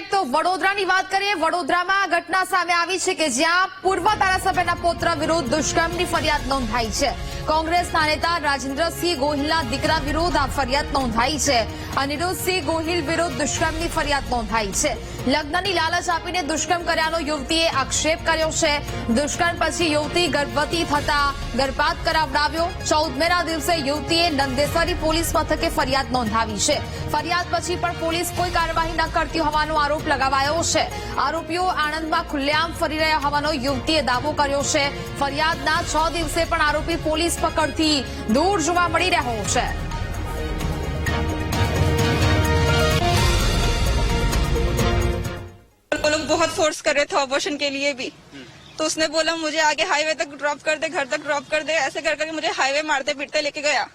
Right, તો વડોદરાની વાત કરીએ. વડોદરામાં ઘટના સામે આવી છે કે જ્યાં પૂર્વ ધારાસભ્યના પુત્ર વિરુદ્ધ દુષ્કર્મની ફરિયાદ નોંધાઈ છે. કોંગ્રેસના નેતા રાજેન્દ્રસિંહ ગોહિલના દીકરા વિરુદ્ધ આ ફરિયાદ નોંધાઈ છે. અનિરુદ્ધસિંહ ગોહિલ વિરુદ્ધ દુષ્કર્મની ફરિયાદ નોંધાઈ છે. લગ્નની લાલચ આપીને દુષ્કર્મ કર્યાનો યુવતીએ આક્ષેપ કર્યો છે. દુષ્કર્મ પછી યુવતી ગર્ભવતી થતા ગર્ભપાત કરાવડાવ્યો. 14મેના દિવસે યુવતીએ નંદેસરી પોલીસ મથકે ફરિયાદ નોંધાવી છે. ફરિયાદ પછી પણ પોલીસ કોઈ કાર્યવાહી ન કરતી હોવાનો આરોપ લગાવાયો છે. આરોપીઓ આણંદમાં ખુલ્લેઆમ ફરી રહ્યા હોવાનો યુવતીએ દાવો કર્યો છે. ફરિયાદના 6 દિવસે પણ આરોપી પોલીસ પકડથી દૂર જોવા મળી રહ્યો છે. वो लोग बहुत फोर्स कर रहे थे अबॉर्शन के लिए भी, तो उसने बोला मुझे आगे हाईवे तक ड्रॉप कर दे, घर तक ड्रॉप कर दे, ऐसे कर करके मुझे हाईवे मारते पीटते लेके गया.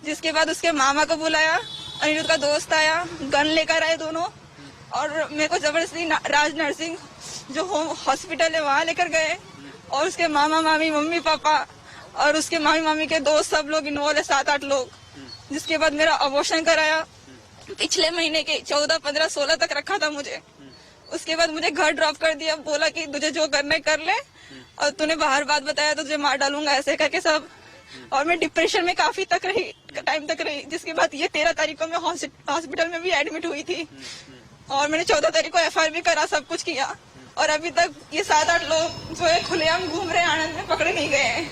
जिसके बाद उसके मामा को बुलाया, अनिरुद्ध का दोस्त आया, गन लेकर आए दोनों, और मेरे को जबरदस्ती राज नर्सिंग जो होम हॉस्पिटल है वहाँ लेकर गए, और उसके मामा मामी मम्मी पापा और उसके मामी मामी के दोस्त सब लोग इन्वॉल्व है, 7-8 लोग. जिसके बाद मेरा अबॉर्शन कराया. पिछले महीने के 14, 15, 16 तक रखा था मुझे. उसके बाद मुझे घर ड्रॉप कर दिया, बोला कि तुझे जो करना है कर ले, और तूने बाहर बात बताया तो तुझे मार डालूंगा, ऐसे करके सब. और मैं डिप्रेशन में काफी टाइम तक रही. जिसके बाद ये 13 तारीख को मैं हॉस्पिटल में भी एडमिट हुई थी, और मैंने 14 तारीख को FIR भी करा, सब कुछ किया, और अभी तक ये 7-8 लोग जो है खुलेआम घूम रहे हैं, आनंद में पकड़े नहीं गए हैं.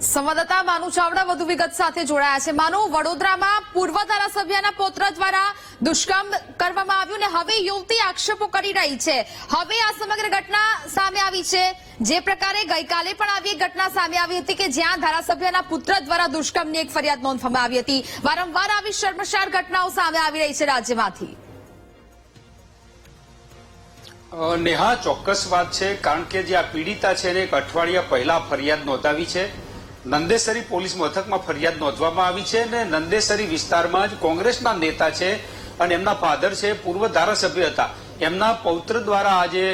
સંવાદદાતા માનુ ચાવડા વધુ વિગત સાથે જોડાયા છે. માનુ, વડોદરામાં પૂર્વ ધારાસભ્યના પુત્ર દ્વારા દુષ્કર્મ કરવામાં આવ્યું ને હવે યુવતી આક્ષેપો કરી રહી છે. હવે આ સમગ્ર ઘટના સામે આવી છે. જે પ્રકારે ગઈકાલે પણ આવી એક ઘટના સામે આવી હતી કે જ્યાં ધારાસભ્યના પુત્ર દ્વારા દુષ્કર્મની એક ફરિયાદ નોંધવામાં આવી હતી. વારંવાર આવી શર્મસાર ઘટનાઓ સામે આવી રહી છે રાજ્યમાંથી. નેહા, ચોક્કસ વાત છે, કારણ કે જે આ પીડિતા છે એને એક અઠવાડિયા પહેલા ફરિયાદ નોંધાવી છે. નંદેસરી પોલીસ મથકમાં ફરિયાદ નોંધવામાં આવી છે અને નંદેસરી વિસ્તારમાં જ કોંગ્રેસના નેતા છે અને એમના ફાધર છે, પૂર્વ ધારાસભ્ય હતા, એમના પૌત્ર દ્વારા આજે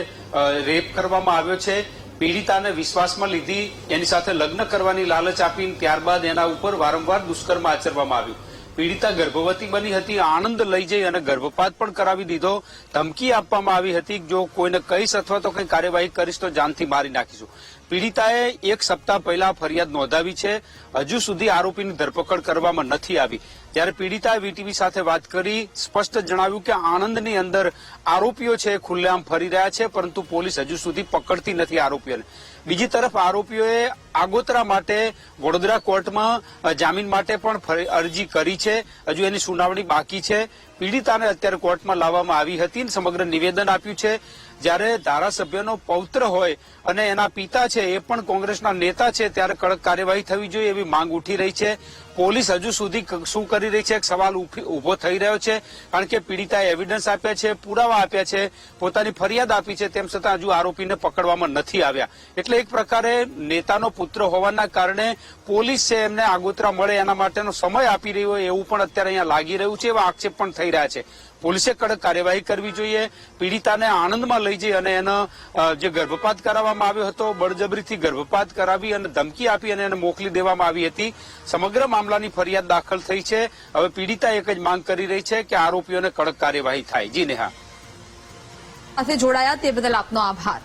રેપ કરવામાં આવ્યો છે. પીડિતાને વિશ્વાસમાં લીધી, એની સાથે લગ્ન કરવાની લાલચ આપી, ત્યારબાદ એના ઉપર વારંવાર દુષ્કર્મ આચરવામાં આવ્યું. પીડિતા ગર્ભવતી બની હતી, આણંદ લઈ જઈ અને ગર્ભપાત પણ કરાવી દીધો. ધમકી આપવામાં આવી હતી, જો કોઈને કહીશ અથવા તો કઈ કાર્યવાહી કરીશ તો જાનથી મારી નાખીશું. પીડિતાએ 1 સપ્તાહ પહેલા ફરિયાદ નોંધાવી છે. હજુ સુધી આરોપીની ધરપકડ કરવામાં નથી આવી. ત્યારે પીડિતાએ વીટીવી સાથે વાત કરી સ્પષ્ટ જણાવ્યું કે આણંદની અંદર આરોપીઓ છે ખુલ્લેઆમ ફરી રહ્યા છે, પરંતુ પોલીસ હજુ સુધી પકડતી નથી આરોપીઓને. બીજી તરફ આરોપીઓએ આગોતરા માટે વડોદરા કોર્ટમાં જામીન માટે પણ અરજી કરી છે. હજુ એની સુનાવણી બાકી છે. પીડિતાને અત્યારે કોર્ટમાં લાવવામાં આવી હતી, સમગ્ર નિવેદન આપ્યું છે. જ્યારે ધારાસભ્યનો પૌત્ર હોય અને એના પિતા છે એ પણ કોંગ્રેસના નેતા છે, ત્યારે કડક કાર્યવાહી થવી જોઈએ એવી માંગ ઉઠી રહી છે. પોલીસ હજુ સુધી શું કરી રહી છે એક સવાલ ઉભો થઈ રહ્યો છે, કારણ કે પીડિતાએ એવિડન્સ આપ્યા છે, પુરાવા આપ્યા છે, પોતાની ફરિયાદ આપી છે, તેમ છતાં હજુ આરોપીને પકડવામાં નથી આવ્યા. એટલે એક પ્રકારે નેતાનો પુત્ર હોવાના કારણે પોલીસ છે એમને આગોતરા મળે એના માટેનો સમય આપી રહી હોય એવું પણ અત્યારે અહીંયા લાગી રહ્યું છે. એવા આક્ષેપ પણ થઈ રહ્યા છે. પોલીસે કડક કાર્યવાહી કરવી જોઈએ. પીડિતાને આણંદમાં લઈ જઈ અને એનો જે ગર્ભપાત કરાવવામાં આવ્યો હતો, બળજબરીથી ગર્ભપાત કરાવી અને ધમકી આપી અને એને મોકલી દેવામાં આવી હતી. સમગ્ર મામલાની ફરિયાદ દાખલ થઈ છે. હવે પીડિતા એક જ માંગ કરી રહી છે કે આરોપીઓને કડક કાર્યવાહી થાય. જી નેહા. સાથે જોડાયા તે બદલ આપનો આભાર.